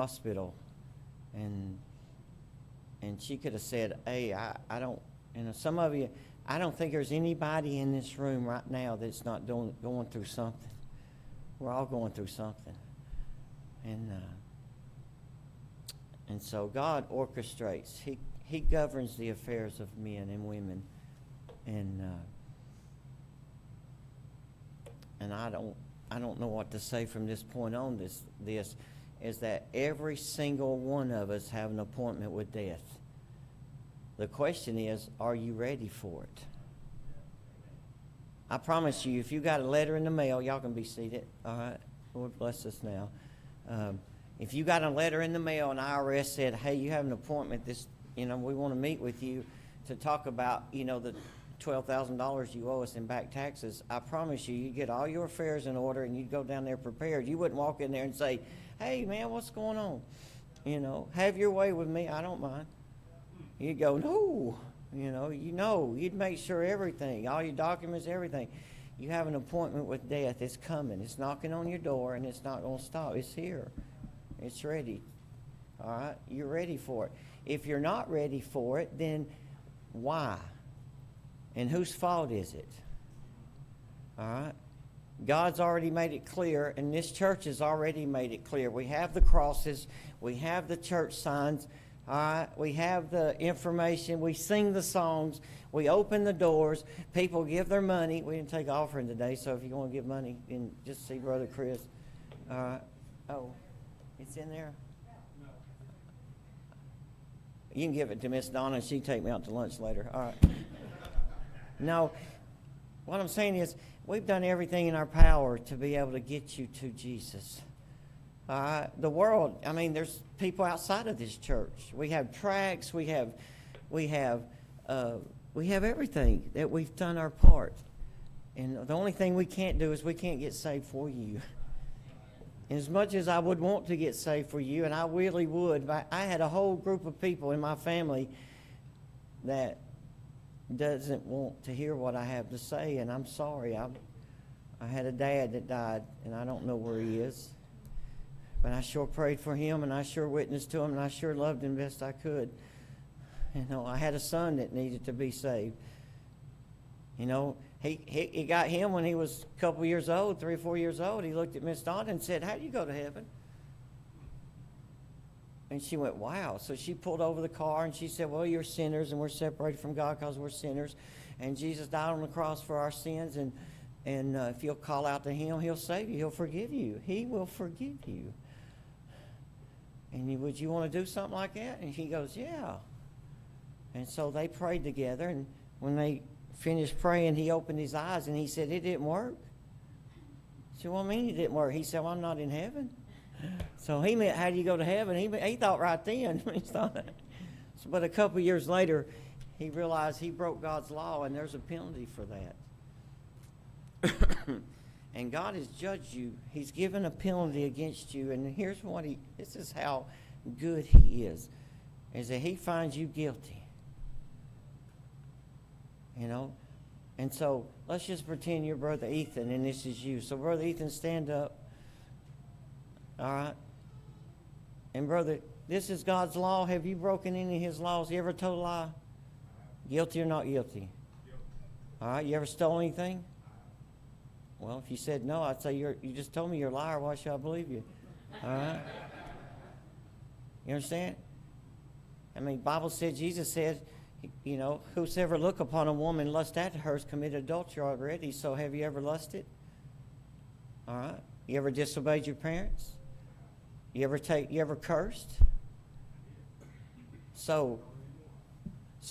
hospital, and she could have said, hey, I don't, some of you, I don't think there's anybody in this room right now that's not going through something. We're all going through something. And so God orchestrates. He governs the affairs of men and women. And I don't know what to say from this point on. This is that every single one of us have an appointment with death. The question is, are you ready for it? I promise you, if you got a letter in the mail, y'all can be seated. All right, Lord bless us now. If you got a letter in the mail and IRS said, hey, you have an appointment, we want to meet with you to talk about, the $12,000 you owe us in back taxes, I promise you, you'd get all your affairs in order and you'd go down there prepared. You wouldn't walk in there and say, hey, man, what's going on? Have your way with me. I don't mind. You'd go, no. You'd make sure everything, all your documents, everything. You have an appointment with death. It's coming. It's knocking on your door, and it's not going to stop. It's here. It's ready. All right? You're ready for it. If you're not ready for it, then why? And whose fault is it? All right? God's already made it clear, and this church has already made it clear. We have the crosses. We have the church signs. All right? We have the information. We sing the songs. We open the doors. People give their money. We didn't take offering today, so if you want to give money, then just see Brother Chris. All right? Oh, it's in there? You can give it to Miss Donna, and she can take me out to lunch later. All right. No, what I'm saying is we've done everything in our power to be able to get you to Jesus. The world, there's people outside of this church. We have tracts, we have everything that we've done our part. And the only thing we can't do is we can't get saved for you. As much as I would want to get saved for you, and I really would, but I had a whole group of people in my family that doesn't want to hear what I have to say, and I'm sorry. I had a dad that died, and I don't know where he is. But I sure prayed for him, and I sure witnessed to him, and I sure loved him best I could. I had a son that needed to be saved. He got him when he was a couple years old, 3 or 4 years old. He looked at Miss Donna and said, how do you go to heaven? And she went, wow. So she pulled over the car and she said, well, you're sinners and we're separated from God because we're sinners. And Jesus died on the cross for our sins. And if you'll call out to him, he'll save you. He'll forgive you. He will forgive you. And would you want to do something like that? And he goes, yeah. And so they prayed together. And when they finished praying, he opened his eyes and he said, it didn't work. I said, what do you mean it didn't work? He said, well, I'm not in heaven. So he meant, how do you go to heaven? He thought right then. But a couple of years later, he realized he broke God's law, and there's a penalty for that. And God has judged you. He's given a penalty against you, and here's this is how good he is that he finds you guilty. And so let's just pretend you're Brother Ethan, and this is you. So Brother Ethan, stand up. All right? And brother, this is God's law. Have you broken any of his laws? You ever told a lie? Guilty or not guilty? All right, you ever stole anything? Well, if you said no, I'd say you just told me you're a liar. Why should I believe you? All right? You understand? Bible said, Jesus said, whosoever look upon a woman lust after her has committed adultery already. So have you ever lusted? All right? You ever disobeyed your parents? You ever cursed? So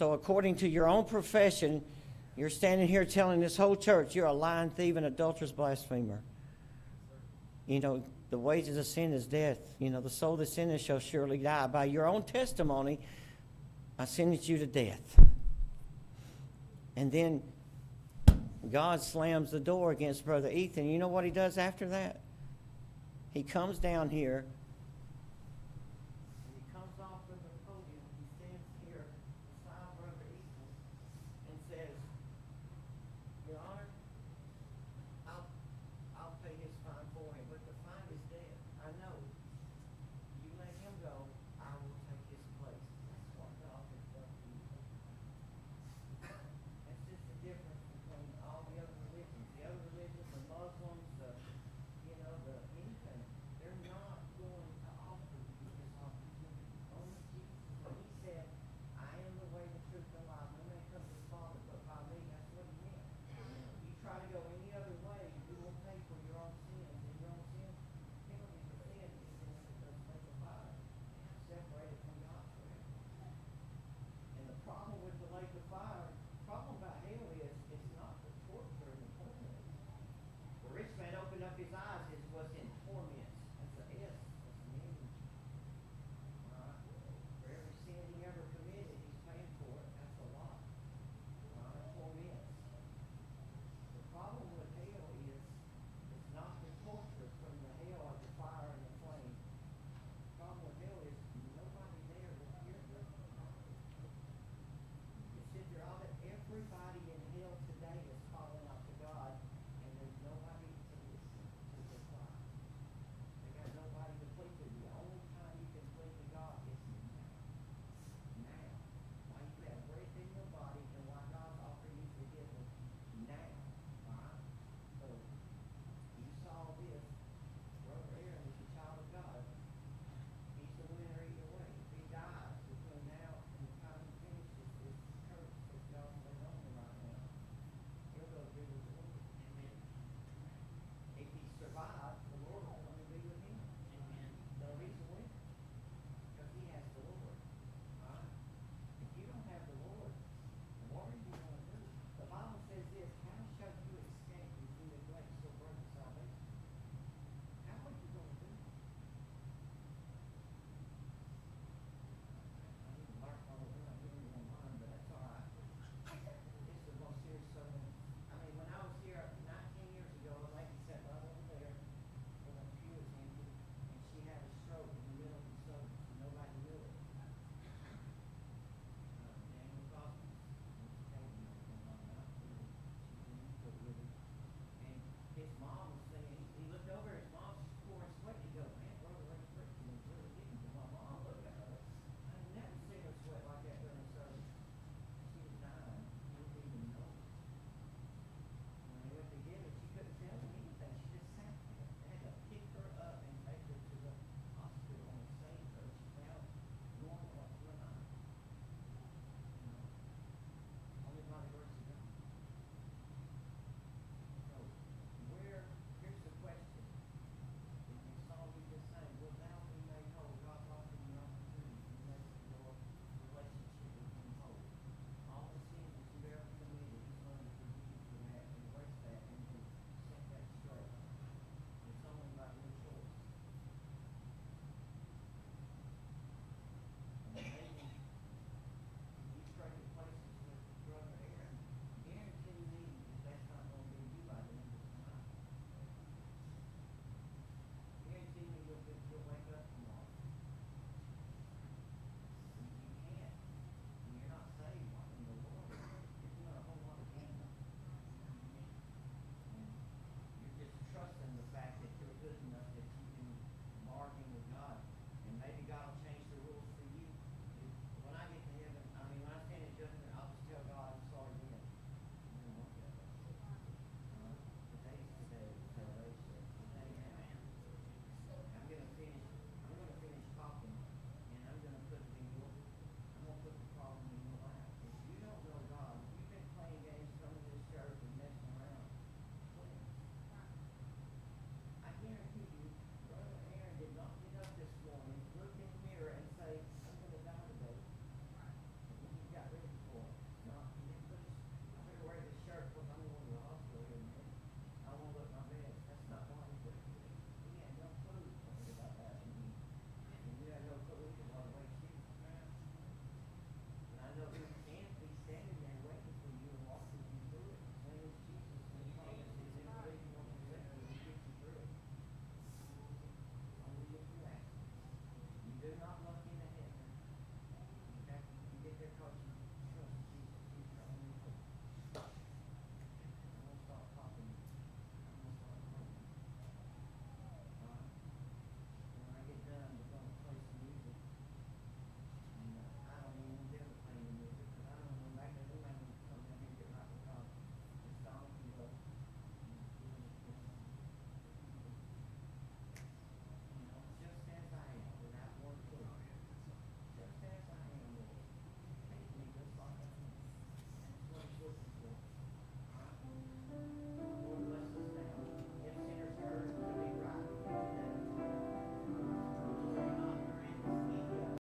according to your own profession, you're standing here telling this whole church you're a lying, thief, and adulterous blasphemer. The wages of sin is death. The soul that sinneth shall surely die. By your own testimony, I sentence you to death. And then God slams the door against Brother Ethan. You know what he does after that? He comes down here